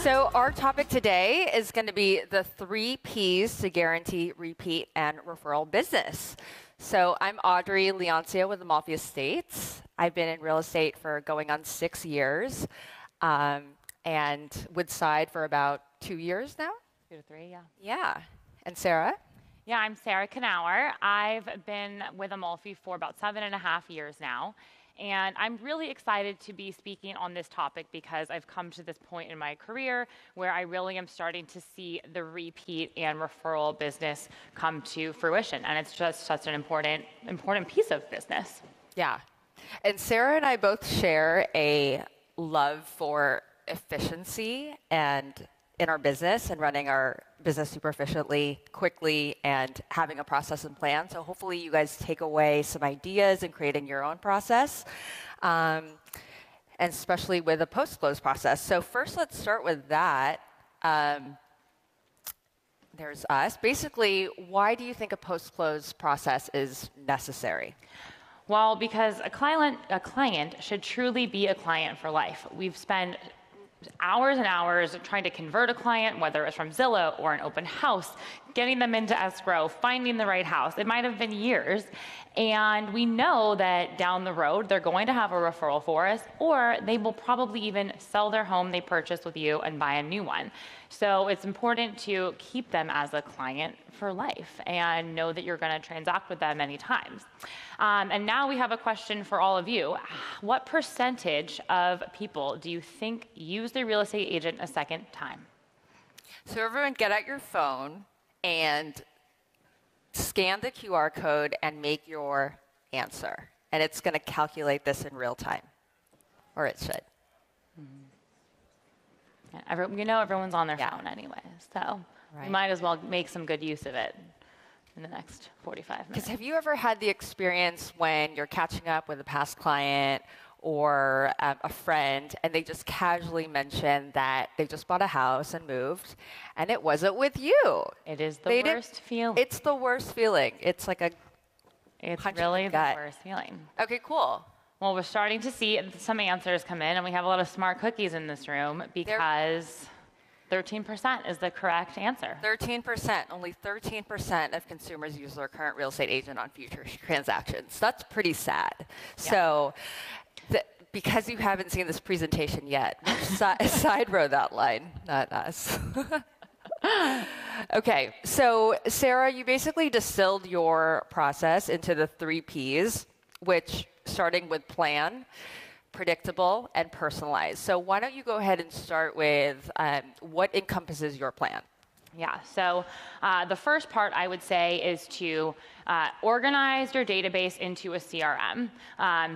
So our topic today is going to be the 3 Ps to guarantee repeat and referral business. So I'm Audrey Leoncia with Amalfi Estates. I've been in real estate for going on 6 years, and Woodside for about 2 years now. 2 to 3, yeah. Yeah. And Sarah? Yeah, I'm Sarah Knauer. I've been with Amalfi for about 7.5 years now. And I'm really excited to be speaking on this topic because I've come to this point in my career where I really am starting to see the repeat and referral business come to fruition. And it's just such an important piece of business. Yeah. And Sarah and I both share a love for efficiency and in our business and running our business super efficiently, quickly, and having a process and plan. So hopefully you guys take away some ideas in creating your own process, and especially with a post-close process. So first, let's start with that. There's us. Basically, why do you think a post-close process is necessary? Well, because a client should truly be a client for life. We've spent hours and hours trying to convert a client, whether it's from Zillow or an open house, getting them into escrow, finding the right house. It might have been years. And we know that down the road, they're going to have a referral for us, or they will probably even sell their home they purchased with you and buy a new one. So it's important to keep them as a client for life and know that you're going to transact with them many times. And now we have a question for all of you. What percentage of people do you think use their real estate agent a second time? So everyone get out your phone and scan the QR code and make your answer. And it's going to calculate this in real time. Or it should. Mm-hmm. You know everyone's on their phone anyway, so you might as well make some good use of it in the next 45 minutes. Because have you ever had the experience when you're catching up with a past client or a friend, and they just casually mention that they just bought a house and moved, and it wasn't with you? It is the worst feeling. It's the worst feeling. It's like It's really the worst feeling. Okay, cool. Well, we're starting to see some answers come in, and we have a lot of smart cookies in this room because 13% is the correct answer. 13%. Only 13% of consumers use their current real estate agent on future transactions. That's pretty sad. Yeah. So because you haven't seen this presentation yet, side row that line, not us. Okay, so Sarah, you basically distilled your process into the 3 Ps, which starting with plan, predictable, and personalize. So why don't you go ahead and start with what encompasses your plan? Yeah, so the first part I would say is to organize your database into a CRM.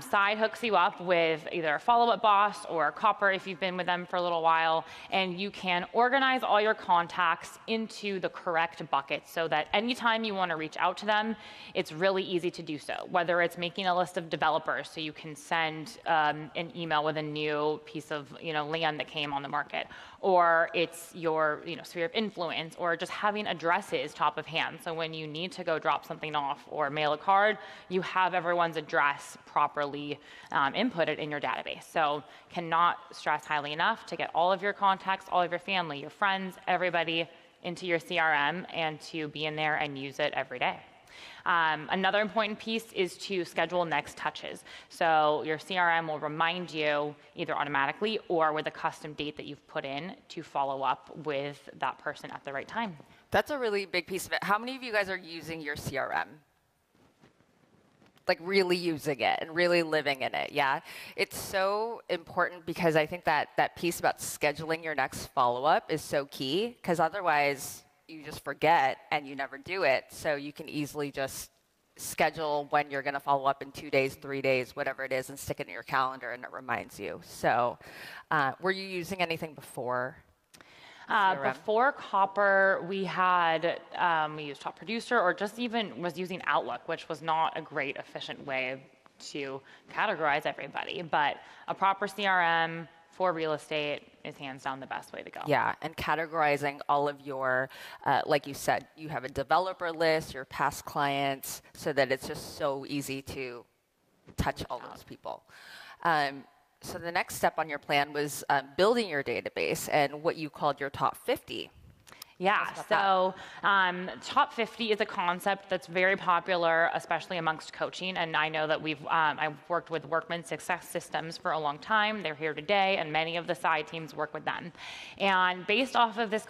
Side hooks you up with either a follow-up boss or a copper if you've been with them for a little while, and you can organize all your contacts into the correct buckets so that anytime you want to reach out to them, it's really easy to do so. Whether it's making a list of developers so you can send an email with a new piece of land that came on the market, or it's your sphere of influence, or just having addresses top of hand. So when you need to go drop something off or mail a card, you have everyone's address properly inputted in your database. So cannot stress highly enough to get all of your contacts, all of your family, your friends, everybody into your CRM and to be in there and use it every day. Another important piece is to schedule next touches. So your CRM will remind you either automatically or with a custom date that you've put in to follow up with that person at the right time. That's a really big piece of it. How many of you guys are using your CRM? Like really using it and really living in it, yeah? It's so important because I think that piece about scheduling your next follow-up is so key, because otherwise you just forget and you never do it. So you can easily just schedule when you're going to follow up in 2 days, 3 days, whatever it is, and stick it in your calendar and it reminds you. So were you using anything before? Before Copper, we used Top Producer, or just even was using Outlook, which was not a great efficient way to categorize everybody. But a proper CRM for real estate is hands down the best way to go. Yeah, and categorizing all of your, like you said, you have a developer list, your past clients, so that it's just so easy to touch all those people. So the next step on your plan was building your database and what you called your top 50. Yeah, so top 50 is a concept that's very popular, especially amongst coaching. And I know that I've worked with Workman Success Systems for a long time. They're here today, and many of the side teams work with them. And based off of this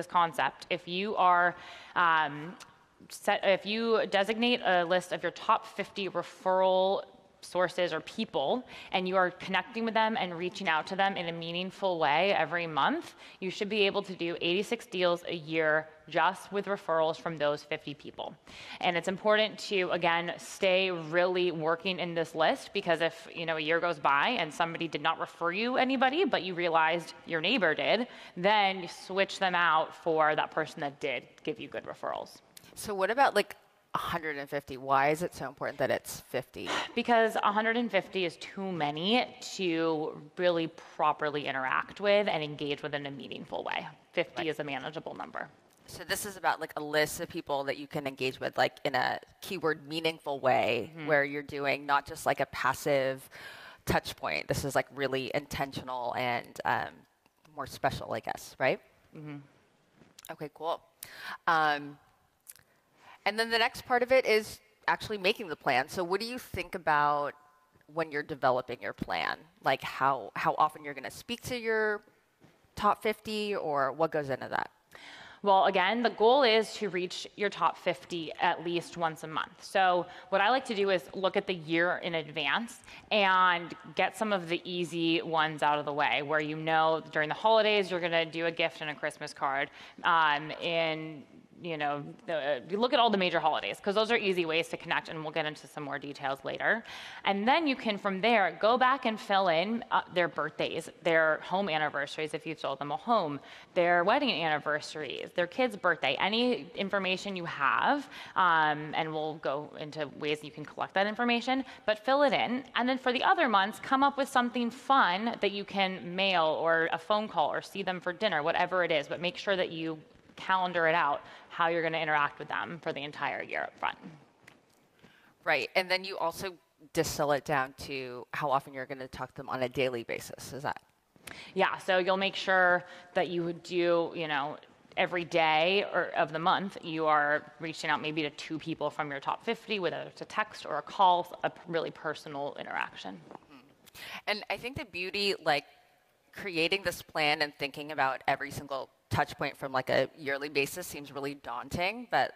concept, if you are if you designate a list of your top 50 referral sources or people, and you are connecting with them and reaching out to them in a meaningful way every month, you should be able to do 86 deals a year just with referrals from those 50 people. And it's important to, again, stay really working in this list, because if a year goes by and somebody did not refer you anybody, but you realized your neighbor did, then you switch them out for that person that did give you good referrals. So what about 150? Why is it so important that it's 50? Because 150 is too many to really properly interact with and engage with in a meaningful way. 50 is a manageable number. So this is about a list of people that you can engage with in a keyword meaningful way, where you're doing not just a passive touch point. This is really intentional and more special, I guess, right? Mm-hmm. Okay, cool. And then the next part of it is actually making the plan. So what do you think about when you're developing your plan? How often you're going to speak to your top 50, or what goes into that? Well, again, the goal is to reach your top 50 at least once a month. So what I like to do is look at the year in advance and get some of the easy ones out of the way, where during the holidays you're going to do a gift and a Christmas card. You look at all the major holidays, because those are easy ways to connect, and we'll get into some more details later. And then you can, from there, go back and fill in their birthdays, their home anniversaries if you've sold them a home, their wedding anniversaries, their kid's birthday, any information you have, and we'll go into ways you can collect that information, but fill it in. And then for the other months, come up with something fun that you can mail, or a phone call, or see them for dinner, whatever it is, but make sure that you calendar it out how you're going to interact with them for the entire year up front. Right. And then you also distill it down to how often you're going to talk to them on a daily basis. Is that? Yeah. So you'll make sure that you do, every day of the month, you are reaching out maybe to 2 people from your top 50, whether it's a text or a call, a really personal interaction. Mm-hmm. And I think the beauty, creating this plan and thinking about every single touch point from a yearly basis seems really daunting, but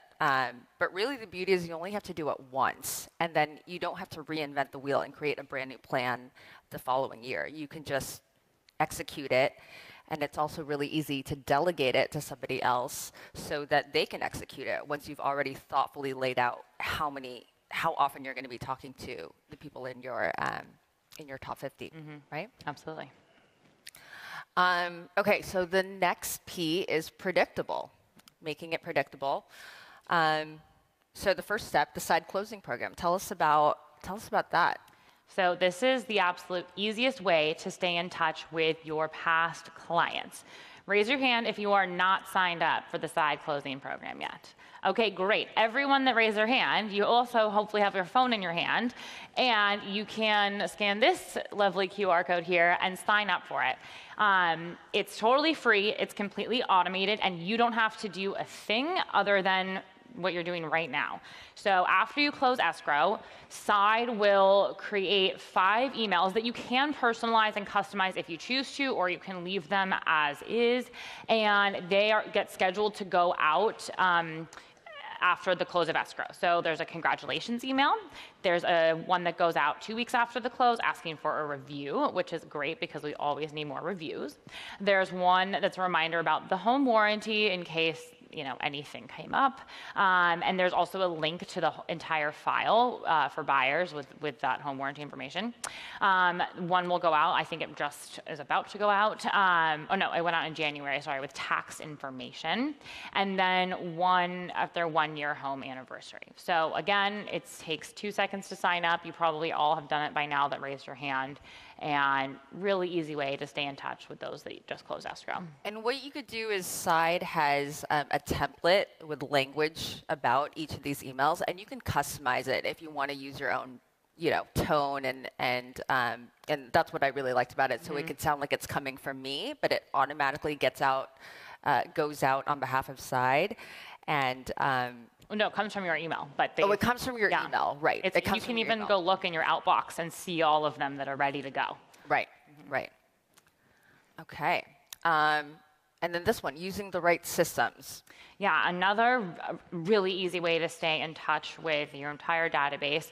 really the beauty is you only have to do it once, and then you don't have to reinvent the wheel and create a brand new plan the following year. You can just execute it, and it's also really easy to delegate it to somebody else so that they can execute it once you've already thoughtfully laid out how often you're going to be talking to the people in your top 50, right? Absolutely. Okay, so the next P is predictable, making it predictable. So the first step, the side closing program. Tell us about that. So this is the absolute easiest way to stay in touch with your past clients. Raise your hand if you are not signed up for the side closing program yet. Okay, great. Everyone that raised their hand, you also hopefully have your phone in your hand, and you can scan this lovely QR code here and sign up for it. It's totally free, it's completely automated, and you don't have to do a thing other than what you're doing right now. So after you close escrow, Side will create 5 emails that you can personalize and customize if you choose to, or you can leave them as is, and they get scheduled to go out after the close of escrow. So there's a congratulations email. There's one that goes out 2 weeks after the close asking for a review, which is great because we always need more reviews. There's one that's a reminder about the home warranty in case anything came up. And there's also a link to the entire file for buyers with that home warranty information. One will go out, I think it just is about to go out. Oh no, it went out in January, sorry, with tax information. And then one at their 1-year home anniversary. So again, it takes 2 seconds to sign up. You probably all have done it by now that raised your hand. And really easy way to stay in touch with those that you just closed escrow. And what you could do is Side has a template with language about each of these emails, and you can customize it if you want to use your own tone and that's what I really liked about it. So it could sound like it's coming from me, but it automatically goes out on behalf of Side. And no, it comes from your email. But it comes from your email, right? It comes you can even go look in your outbox and see all of them that are ready to go. Right, right. Okay. And then this one, using the right systems. Yeah, another really easy way to stay in touch with your entire database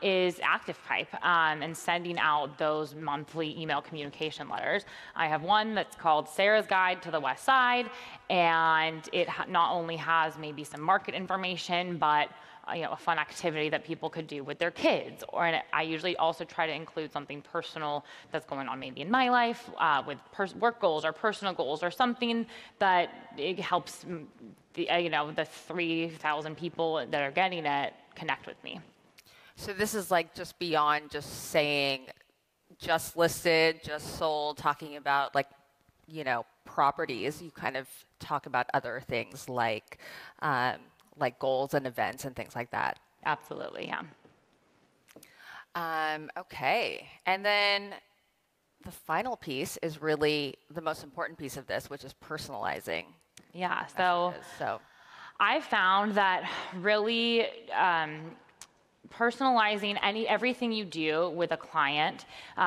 is Activepipe and sending out those monthly email communication letters. I have one that's called Sarah's Guide to the West Side, and it not only has maybe some market information, but a fun activity that people could do with their kids. And I usually also try to include something personal that's going on maybe in my life with work goals or personal goals or something that it helps the 3,000 people that are getting it connect with me. So this is like just beyond just saying just listed, just sold, talking about properties. You kind of talk about other things like goals and events and things like that. Absolutely, yeah. Okay. And then the final piece is really the most important piece of this, which is personalizing. Yeah, so I found that really personalizing everything you do with a client,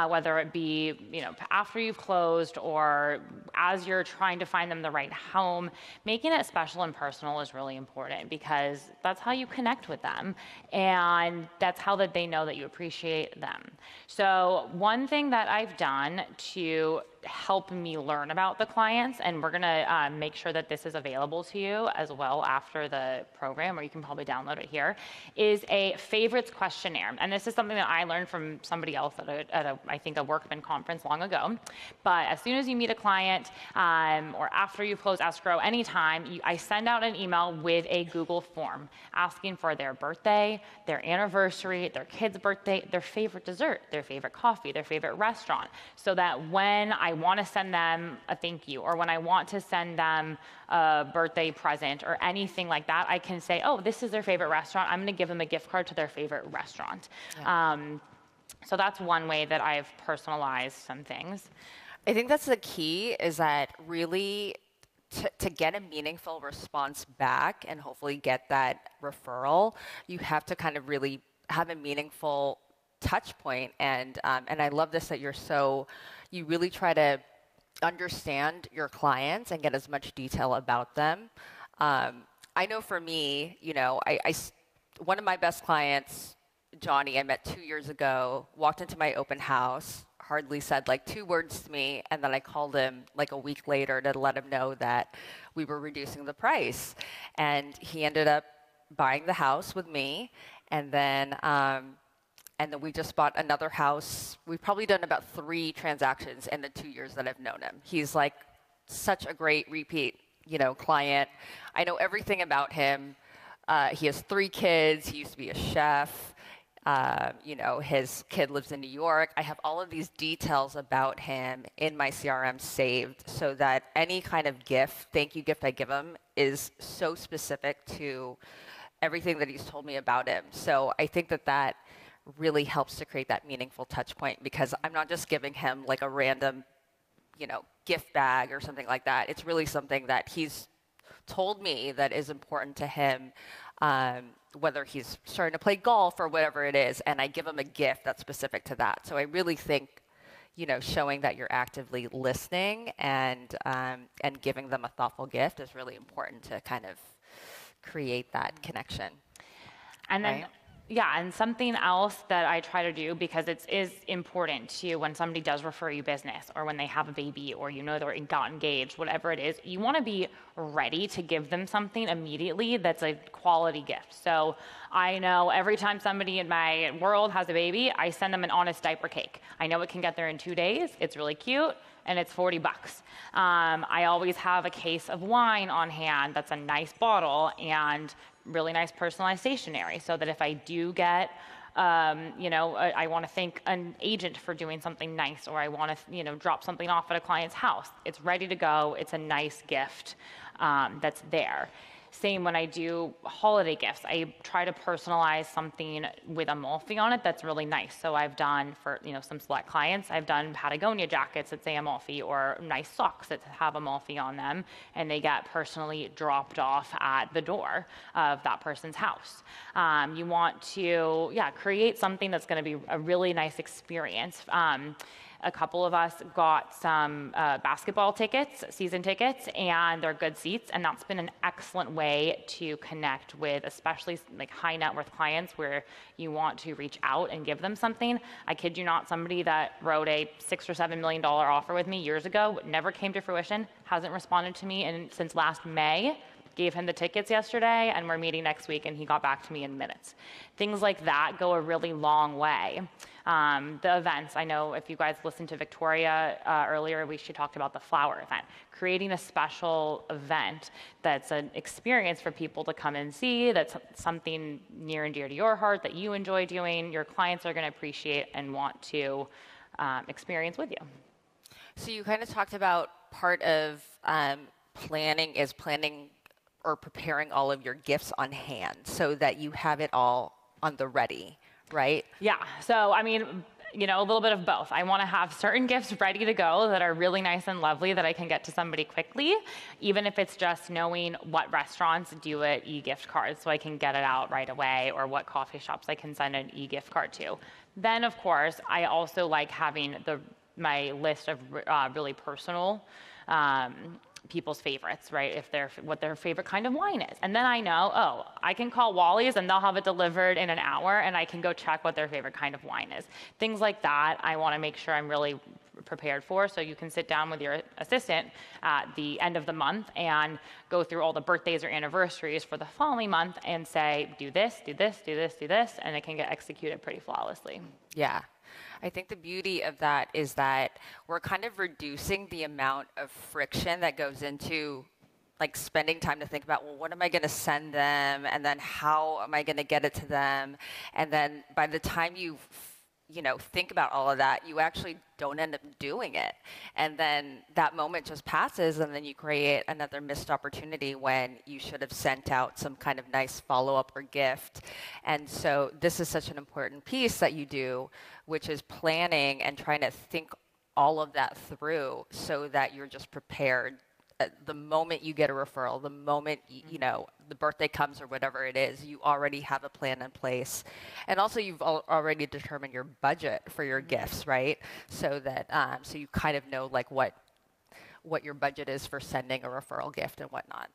whether it be after you've closed or as you're trying to find them the right home, making it special and personal is really important because that's how you connect with them and that's how that they know that you appreciate them. So one thing that I've done to help me learn about the clients, and we're going to make sure that this is available to you as well after the program, or you can probably download it here, is a favorites questionnaire. And this is something that I learned from somebody else at I think a Workman conference long ago. But as soon as you meet a client or after you close escrow, anytime, I send out an email with a Google form asking for their birthday, their anniversary, their kid's birthday, their favorite dessert, their favorite coffee, their favorite restaurant, so that when I want to send them a thank you or when I want to send them a birthday present or anything like that, I can say, oh, this is their favorite restaurant. I'm going to give them a gift card to their favorite restaurant. Yeah. So that's one way that I've personalized some things. I think that's the key, is that really to get a meaningful response back and hopefully get that referral, you have to kind of really have a meaningful touch point. And I love this, that you really try to understand your clients and get as much detail about them. I know for me, one of my best clients, Johnny, I met 2 years ago, walked into my open house, hardly said 2 words to me, and then I called him a week later to let him know that we were reducing the price. And he ended up buying the house with me, and then we just bought another house. We've probably done about 3 transactions in the 2 years that I've known him. He's such a great repeat, client. I know everything about him. He has 3 kids. He used to be a chef. His kid lives in New York. I have all of these details about him in my CRM saved so that any kind of thank you gift I give him is so specific to everything that he's told me about him. So I think that really helps to create that meaningful touch point, because I'm not just giving him a random, gift bag or something like that. It's really something that he's told me that is important to him, whether he's starting to play golf or whatever it is, and I give him a gift that's specific to that. So I really think, showing that you're actively listening and giving them a thoughtful gift is really important to kind of create that connection. And then, yeah, and something else that I try to do, because it is important to, when somebody does refer you business or when they have a baby or they got engaged, whatever it is, you want to be ready to give them something immediately that's a quality gift. So I know every time somebody in my world has a baby, I send them an Honest diaper cake. I know it can get there in 2 days. It's really cute. And it's $40. I always have a case of wine on hand that's a nice bottle and really nice personalized stationery, so that if I do get, I want to thank an agent for doing something nice, or I want to, drop something off at a client's house, it's ready to go. It's a nice gift that's there. Same when I do holiday gifts. I try to personalize something with Amalfi on it that's really nice. So I've done for some select clients, I've done Patagonia jackets that say Amalfi, or nice socks that have Amalfi on them, and they get personally dropped off at the door of that person's house. You want to create something that's going to be a really nice experience. A couple of us got some basketball tickets, season tickets, and they're good seats, and that's been an excellent way to connect with, especially like high net worth clients where you want to reach out and give them something. I kid you not, somebody that wrote a $6 or $7 million offer with me years ago, never came to fruition, hasn't responded to me since last May. Gave him the tickets yesterday, and we're meeting next week, and he got back to me in minutes. Things like that go a really long way. The events, I know if you guys listened to Victoria earlier, she talked about the flower event. Creating a special event that's an experience for people to come and see, that's something near and dear to your heart that you enjoy doing, your clients are going to appreciate and want to experience with you. So you kind of talked about part of planning or preparing all of your gifts on hand so that you have it all on the ready, right? Yeah. So, I mean, a little bit of both. I want to have certain gifts ready to go that are really nice and lovely that I can get to somebody quickly, even if it's just knowing what restaurants do it e-gift cards so I can get it out right away, or what coffee shops I can send an e-gift card to. Then, of course, I also like having my list of really personal people's favorites, right? What their favorite kind of wine is. And then I know, I can call Wally's and they'll have it delivered in an hour, and I can go check what their favorite kind of wine is. Things like that, I want to make sure I'm really prepared for. So you can sit down with your assistant at the end of the month and go through all the birthdays or anniversaries for the following month and say, do this, do this, do this, do this, and it can get executed pretty flawlessly. Yeah. I think the beauty of that is that we're kind of reducing the amount of friction that goes into like spending time to think about, well, what am I going to send them? And then how am I going to get it to them? And then by the time you think about all of that, you actually don't end up doing it. And then that moment just passes, and then you create another missed opportunity when you should have sent out some kind of nice follow-up or gift. And so this is such an important piece that you do, which is planning and trying to think all of that through so that you're just prepared. The moment you get a referral, the moment the birthday comes or whatever it is, you already have a plan in place, and also you've already determined your budget for your gifts, right? So that so you kind of know like what your budget is for sending a referral gift and whatnot.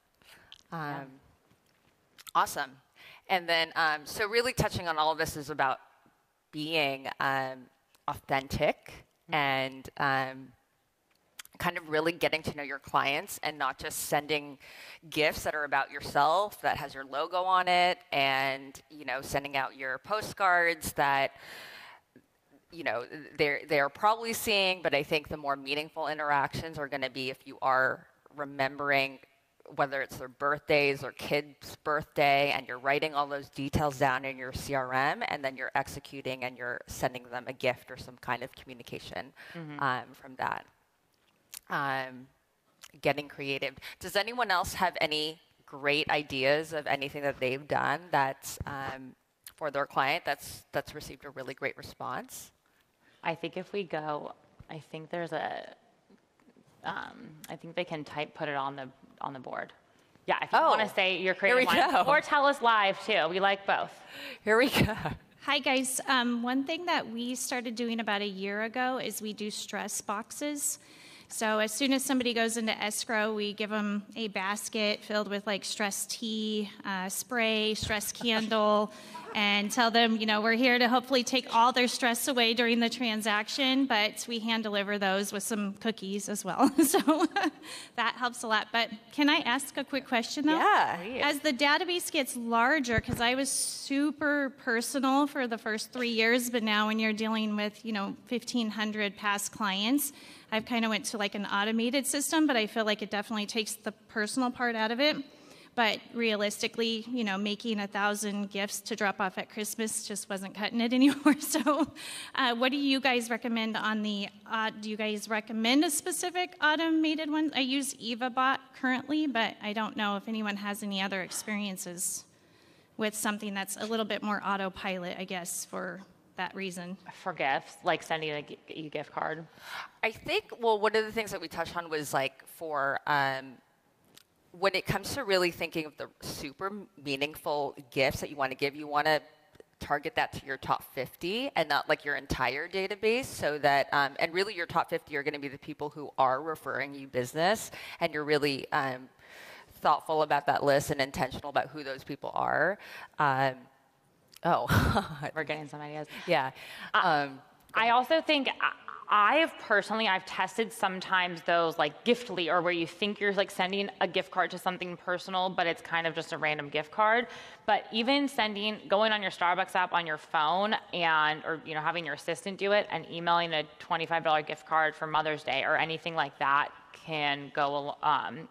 Awesome. And then so really touching on all of this is about being authentic and kind of really getting to know your clients and not just sending gifts that are about yourself, that has your logo on it, and, sending out your postcards that, they're probably seeing, but I think the more meaningful interactions are going to be if you are remembering whether it's their birthdays or kid's birthday, and you're writing all those details down in your CRM, and then you're executing and you're sending them a gift or some kind of communication from that. Getting creative. Does anyone else have any great ideas of anything that they've done that's for their client that's received a really great response? I think if we go, I think there's I think they can put it on the board. Yeah, if you want to say your creative one, or tell us live too. We like both. Here we go. Hi guys. One thing that we started doing about a year ago is we do stress boxes. So as soon as somebody goes into escrow, we give them a basket filled with like stress tea, spray, stress candle, and tell them, we're here to hopefully take all their stress away during the transaction, but we hand deliver those with some cookies as well. So that helps a lot. But can I ask a quick question though? Yeah. As the database gets larger, because I was super personal for the first 3 years, but now when you're dealing with, 1,500 past clients, I've kind of went to like an automated system, but I feel like it definitely takes the personal part out of it. But realistically, making 1,000 gifts to drop off at Christmas just wasn't cutting it anymore. So what do you guys recommend on the, do you guys recommend a specific automated one? I use EvaBot currently, but I don't know if anyone has any other experiences with something that's a little bit more autopilot, I guess, for that reason. For gifts, like sending a gift card. I think, well, one of the things that we touched on was like for when it comes to really thinking of the super meaningful gifts that you want to give, you want to target that to your top 50 and not like your entire database, so that, and really your top 50 are going to be the people who are referring you business, and you're really thoughtful about that list and intentional about who those people are. We're getting some ideas. Yeah. I also think I've tested sometimes those like Giftly, or where you think you're like sending a gift card to something personal, but it's kind of just a random gift card. But even going on your Starbucks app on your phone or having your assistant do it and emailing a $25 gift card for Mother's Day or anything like that can go,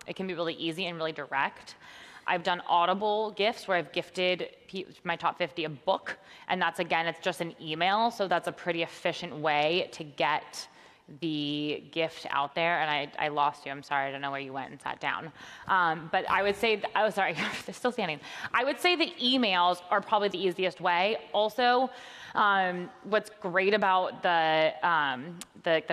it can be really easy and really direct. I've done Audible gifts where I've gifted my top 50 a book, and it's just an email, so that's a pretty efficient way to get the gift out there. And I lost you. I'm sorry. I don't know where you went and sat down. But I would say, sorry, they're still standing. I would say the emails are probably the easiest way. Also, what's great about the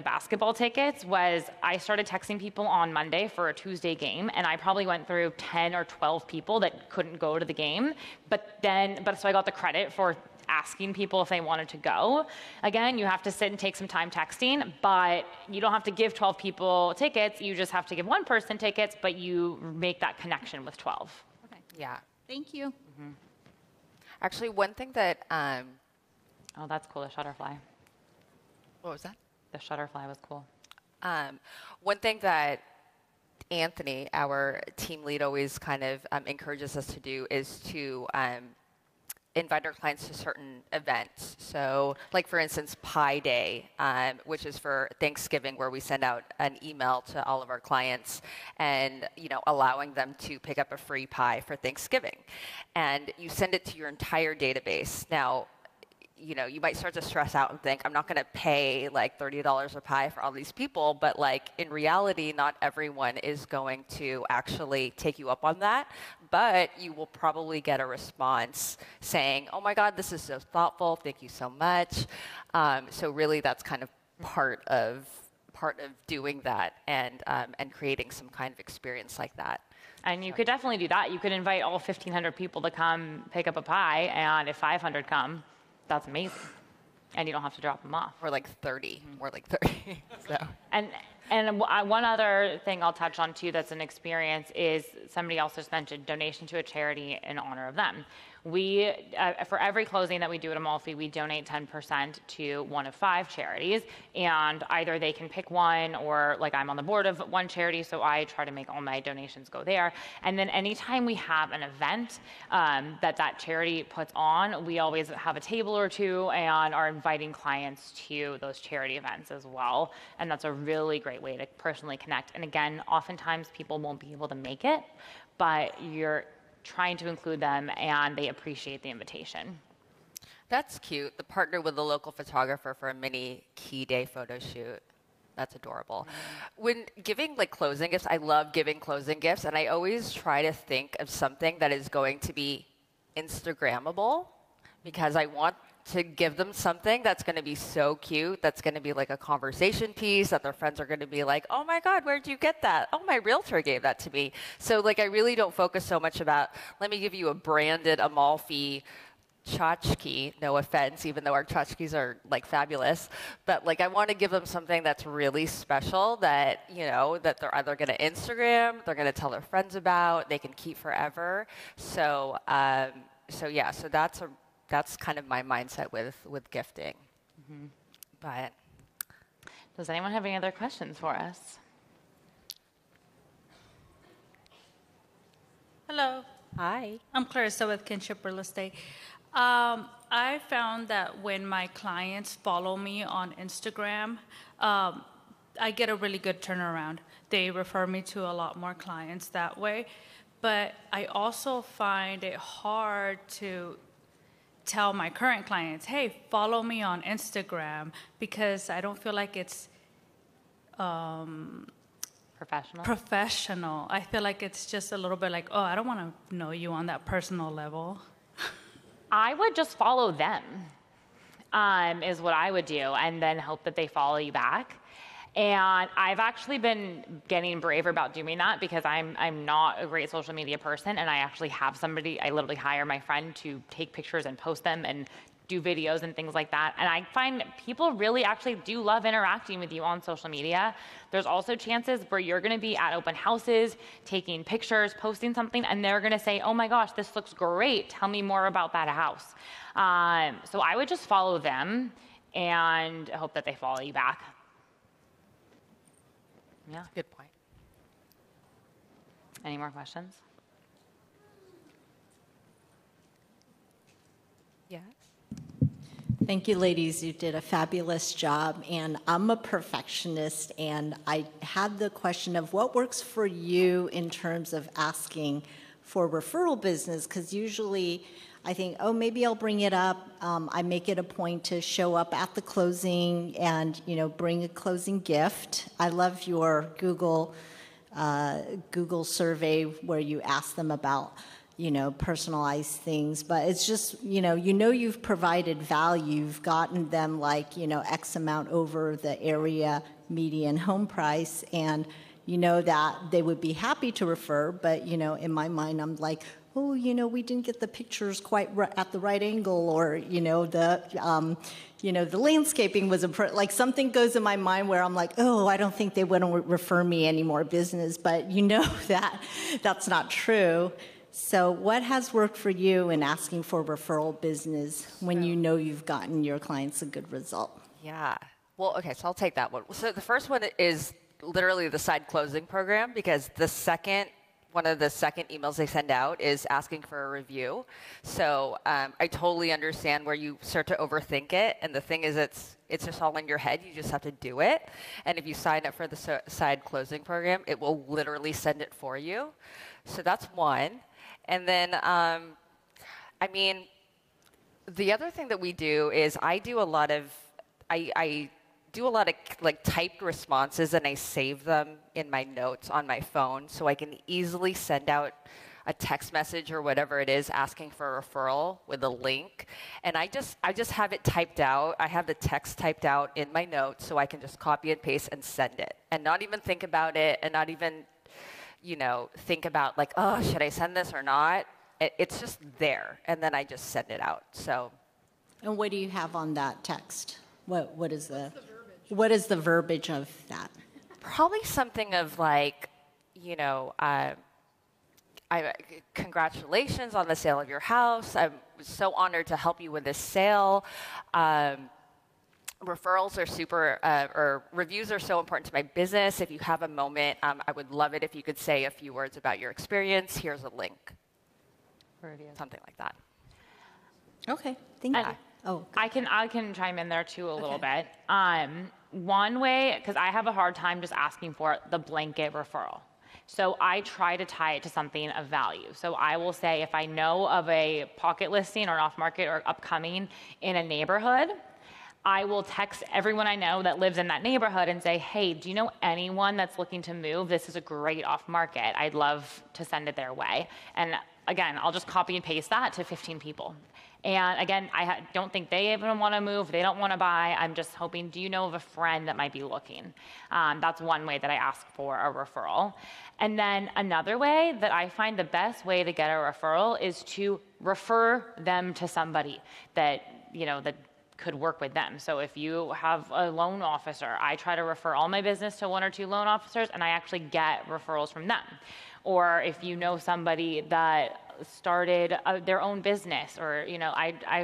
basketball tickets was I started texting people on Monday for a Tuesday game, and I probably went through 10 or 12 people that couldn't go to the game. But so I got the credit for asking people if they wanted to go. Again, you have to sit and take some time texting, but you don't have to give 12 people tickets. You just have to give one person tickets, but you make that connection with 12. Okay. Yeah. Thank you. Mm-hmm. Actually, one thing that oh, that's cool, the shutterfly. what was that? The shutterfly was cool. One thing that Anthony, our team lead, always kind of encourages us to do is to invite our clients to certain events. So, like for instance, Pie Day, which is for Thanksgiving, where we send out an email to all of our clients and allowing them to pick up a free pie for Thanksgiving. And you send it to your entire database. Now, you might start to stress out and think, I'm not going to pay like $30 a pie for all these people, but like in reality, not everyone is going to actually take you up on that, but you will probably get a response saying, oh my God, this is so thoughtful, thank you so much. So really that's kind of part of doing that and creating some kind of experience like that. And you could definitely do that. You could invite all 1,500 people to come pick up a pie, and if 500 come, that's amazing. And you don't have to drop them off. Or like 30, more like 30. So. And one other thing I'll touch on too that's an experience is somebody else just mentioned donation to a charity in honor of them. We, for every closing that we do at Amalfi, we donate 10% to one of 5 charities, and either they can pick one, or like I'm on the board of one charity, so I try to make all my donations go there. And then anytime we have an event that charity puts on, we always have a table or two and are inviting clients to those charity events as well. And that's a really great way to personally connect. And again, oftentimes people won't be able to make it, but you're trying to include them and they appreciate the invitation. That's cute. The partner with a local photographer for a mini key day photo shoot. That's adorable. When giving like closing gifts, I love giving closing gifts, and I always try to think of something that is going to be Instagrammable, because I want to give them something that's going to be so cute, that's going to be like a conversation piece that their friends are going to be like, oh my God, where'd you get that? Oh, my realtor gave that to me. So like I really don't focus so much about, let me give you a branded Amalfi tchotchke, no offense, even though our tchotchkes are like fabulous, but like I want to give them something that's really special that, that they're either going to Instagram, they're going to tell their friends about, they can keep forever. So that's kind of my mindset with gifting. Mm-hmm. But does anyone have any other questions for us? Hello. Hi. I'm Clarissa with Kinship Real Estate. I found that when my clients follow me on Instagram, I get a really good turnaround. They refer me to a lot more clients that way. But I also find it hard to tell my current clients, hey, follow me on Instagram, because I don't feel like it's professional. I feel like it's just a little bit like, oh, I don't want to know you on that personal level. I would just follow them, is what I would do, and then hope that they follow you back. And I've actually been getting braver about doing that because I'm not a great social media person, and I actually have somebody, I literally hire my friend to take pictures and post them and do videos and things like that. And I find people really actually do love interacting with you on social media. There's also chances where you're gonna be at open houses, taking pictures, posting something, and they're gonna say, oh my gosh, this looks great. Tell me more about that house. So I would just follow them and hope that they follow you back. Yeah. Good point. Any more questions? Yes. Thank you, ladies. You did a fabulous job. And I'm a perfectionist, and I had the question of what works for you in terms of asking for referral business, because usually I think, oh, maybe I'll bring it up. I make it a point to show up at the closing and, bring a closing gift. I love your Google survey where you ask them about, personalized things. But it's just, you've provided value. You've gotten them X amount over the area median home price, and that they would be happy to refer. But, in my mind, I'm like, oh, we didn't get the pictures quite at the right angle, or, the landscaping was something goes in my mind where I'm like, oh, I don't think they want to refer me any more business, but that's not true. So what has worked for you in asking for referral business when you've gotten your clients a good result? Yeah. Well, okay, so I'll take that one. So the first one is literally the side closing program, because one of the second emails they send out is asking for a review. So I totally understand where you start to overthink it. And the thing is, it's just all in your head. You just have to do it. And if you sign up for the side closing program, it will literally send it for you. So that's one. And then, the other thing that we do is I do a lot of typed responses, and I save them in my notes on my phone, so I can easily send out a text message or whatever it is asking for a referral with a link. And I just have it typed out. I have the text typed out in my notes, so I can just copy and paste and send it, and not even think about it, and not even think about oh, should I send this or not? It's just there, and then I just send it out. So. And what do you have on that text? What is the verbiage of that? Probably something of congratulations on the sale of your house. I'm so honored to help you with this sale. Referrals are or reviews are so important to my business. If you have a moment, I would love it if you could say a few words about your experience. Here's a link. Review. Something like that. Okay, thank you. Oh, I can chime in there too a little bit. One way, because I have a hard time just asking for the blanket referral. So I try to tie it to something of value. So I will say, if I know of a pocket listing or an off-market or upcoming in a neighborhood, I will text everyone I know that lives in that neighborhood and say, hey, do you know anyone that's looking to move? This is a great off-market. I'd love to send it their way. And again, I'll just copy and paste that to 15 people. And again, I don't think they even want to move. They don't want to buy. I'm just hoping, do you know of a friend that might be looking? That's one way that I ask for a referral. And then another way that I find the best way to get a referral is to refer them to somebody that could work with them. So if you have a loan officer, I try to refer all my business to 1 or 2 loan officers, and I actually get referrals from them. Or if you know somebody that started their own business, or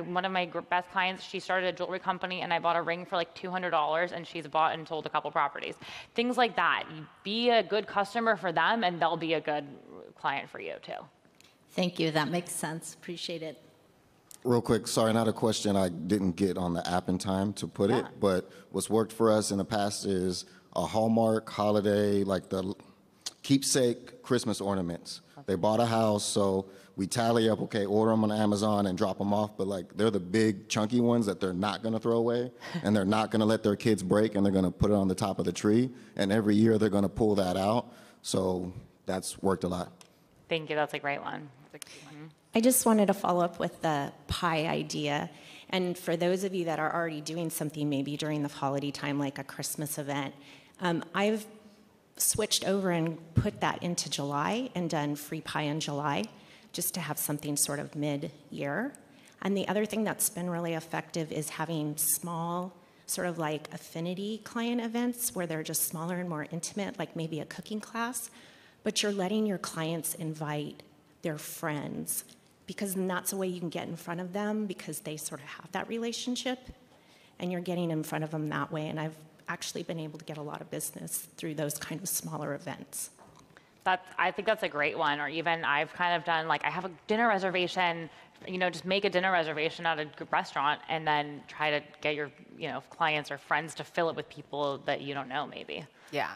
one of my best clients, she started a jewelry company, and I bought a ring for $200, and she's bought and sold a couple properties. Things like that. You be a good customer for them, and they'll be a good client for you too. Thank you. That makes sense. Appreciate it. Real quick, sorry, not a question. I didn't get on the app in time to put it, but what's worked for us in the past is a Hallmark holiday, like the keepsake Christmas ornaments. They bought a house, so we tally up, okay, order them on Amazon and drop them off, but like they're the big chunky ones that they're not gonna throw away, and they're not gonna let their kids break, and they're gonna put it on the top of the tree, and every year they're gonna pull that out. So that's worked a lot. Thank you, that's a great one. I just wanted to follow up with the pie idea. And for those of you that are already doing something maybe during the holiday time, like a Christmas event, I've switched over and put that into July and done free pie in July, just to have something sort of mid-year. And the other thing that's been really effective is having small, sort of like affinity client events where they're just smaller and more intimate, like maybe a cooking class, but you're letting your clients invite their friends, because then that's a way you can get in front of them because they sort of have that relationship, and you're getting in front of them that way. And I've actually been able to get a lot of business through those kind of smaller events. I think that's a great one. Or even I've kind of done, like, I have a dinner reservation, just make a dinner reservation at a restaurant and then try to get your, clients or friends to fill it with people that you don't know maybe. Yeah.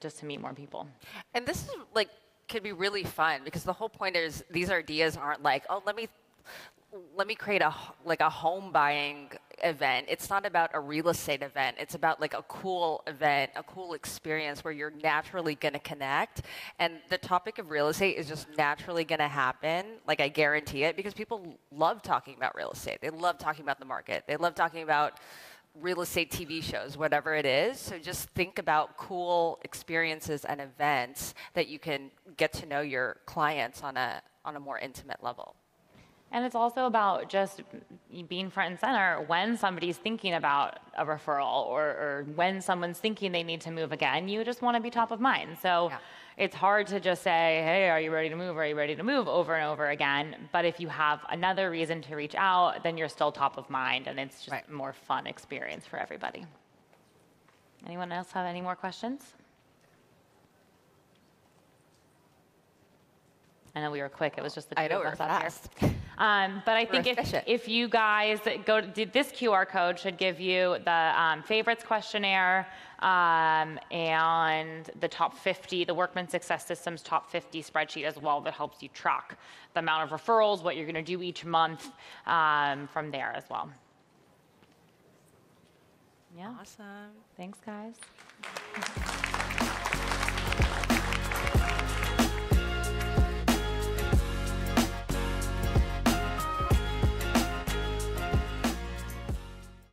Just to meet more people. And this is could be really fun because the whole point is these ideas aren't like, oh, let me create a home buying event. It's not about a real estate event. It's about like a cool event, a cool experience where you're naturally going to connect. And the topic of real estate is just naturally going to happen. Like, I guarantee it, because people love talking about real estate. They love talking about the market. They love talking about real estate TV shows, whatever it is. So just think about cool experiences and events that you can get to know your clients on a more intimate level. And it's also about just being front and center when somebody's thinking about a referral or when someone's thinking they need to move again. You just want to be top of mind. So it's hard to just say, hey, are you ready to move? Are you ready to move over and over again? But if you have another reason to reach out, then you're still top of mind, and it's just a more fun experience for everybody. Anyone else have any more questions? I know we were quick. It was just the two of us up here. But I think if you guys go to this QR code should give you the favorites questionnaire and the top 50, the Workman Success Systems top 50 spreadsheet as well, that helps you track the amount of referrals, what you're going to do each month from there as well. Yeah. Awesome. Thanks, guys.